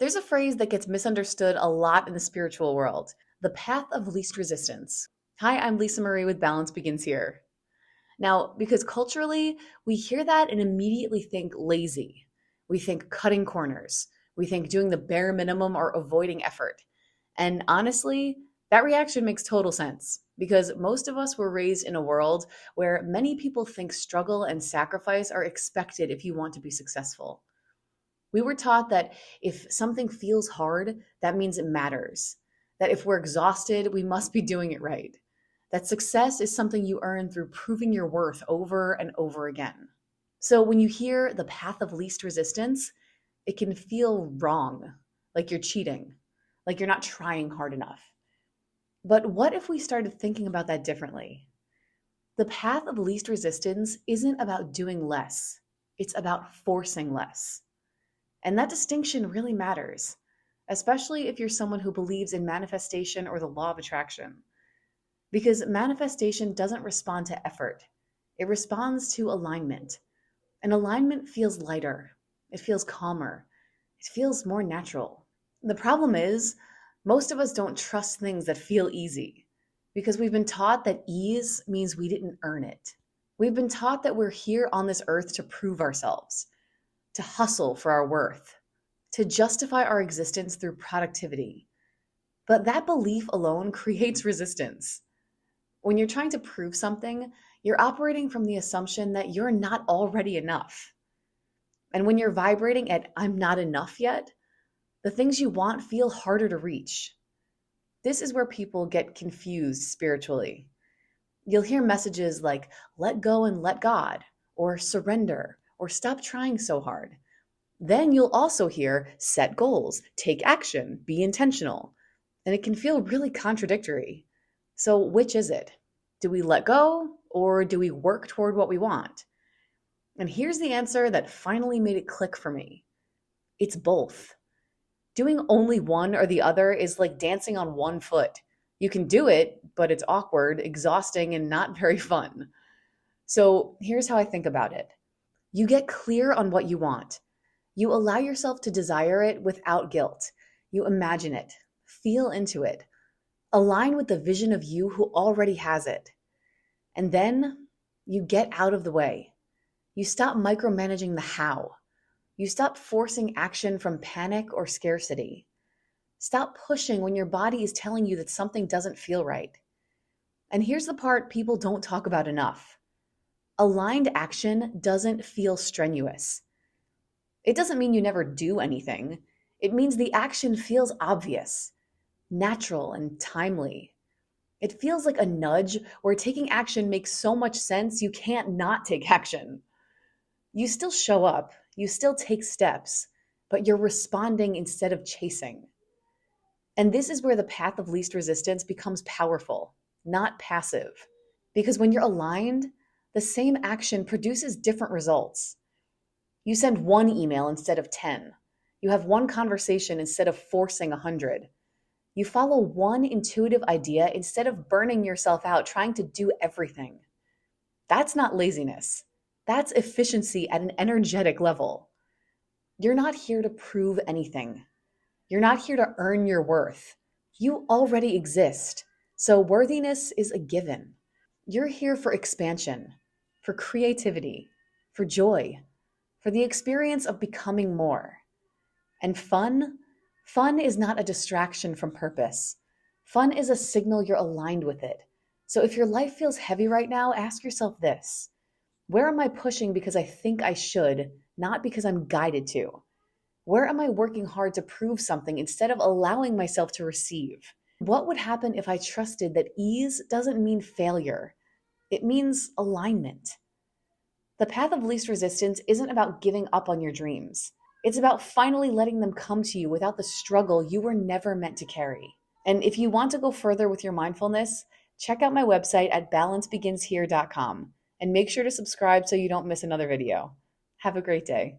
There's a phrase that gets misunderstood a lot in the spiritual world: the path of least resistance. Hi, I'm Lisa Marie with Balance Begins Here. Now, because culturally, we hear that and immediately think lazy. We think cutting corners. We think doing the bare minimum or avoiding effort. And honestly, that reaction makes total sense because most of us were raised in a world where many people think struggle and sacrifice are expected if you want to be successful. We were taught that if something feels hard, that means it matters. That if we're exhausted, we must be doing it right. That success is something you earn through proving your worth over and over again. So when you hear the path of least resistance, it can feel wrong, like you're cheating, like you're not trying hard enough. But what if we started thinking about that differently? The path of least resistance isn't about doing less, it's about forcing less. And that distinction really matters, especially if you're someone who believes in manifestation or the law of attraction. Because manifestation doesn't respond to effort, it responds to alignment. And alignment feels lighter, it feels calmer, it feels more natural. The problem is, most of us don't trust things that feel easy because we've been taught that ease means we didn't earn it. We've been taught that we're here on this earth to prove ourselves, to hustle for our worth, to justify our existence through productivity. But that belief alone creates resistance. When you're trying to prove something, you're operating from the assumption that you're not already enough. And when you're vibrating at "I'm not enough yet," the things you want feel harder to reach. This is where people get confused spiritually. You'll hear messages like "let go and let God," or "surrender," or "stop trying so hard." Then you'll also hear "set goals, take action, be intentional." And it can feel really contradictory. So which is it? Do we let go or do we work toward what we want? And here's the answer that finally made it click for me. It's both. Doing only one or the other is like dancing on one foot. You can do it, but it's awkward, exhausting, and not very fun. So here's how I think about it. You get clear on what you want. You allow yourself to desire it without guilt. You imagine it, feel into it, align with the vision of you who already has it. And then you get out of the way. You stop micromanaging the how. You stop forcing action from panic or scarcity. Stop pushing when your body is telling you that something doesn't feel right. And here's the part people don't talk about enough. Aligned action doesn't feel strenuous. It doesn't mean you never do anything. It means the action feels obvious, natural, and timely. It feels like a nudge where taking action makes so much sense you can't not take action. You still show up, you still take steps, but you're responding instead of chasing. And this is where the path of least resistance becomes powerful, not passive. Because when you're aligned, the same action produces different results. You send one email instead of 10. You have one conversation instead of forcing 100. You follow one intuitive idea instead of burning yourself out trying to do everything. That's not laziness. That's efficiency at an energetic level. You're not here to prove anything. You're not here to earn your worth. You already exist. So worthiness is a given. You're here for expansion, for creativity, for joy, for the experience of becoming more. And fun is not a distraction from purpose. Fun is a signal you're aligned with it. So if your life feels heavy right now, ask yourself this: where am I pushing because I think I should, not because I'm guided to? Where am I working hard to prove something instead of allowing myself to receive? What would happen if I trusted that ease doesn't mean failure? It means alignment. The path of least resistance isn't about giving up on your dreams. It's about finally letting them come to you without the struggle you were never meant to carry. And if you want to go further with your mindfulness, check out my website at balancebeginshere.com and make sure to subscribe so you don't miss another video. Have a great day.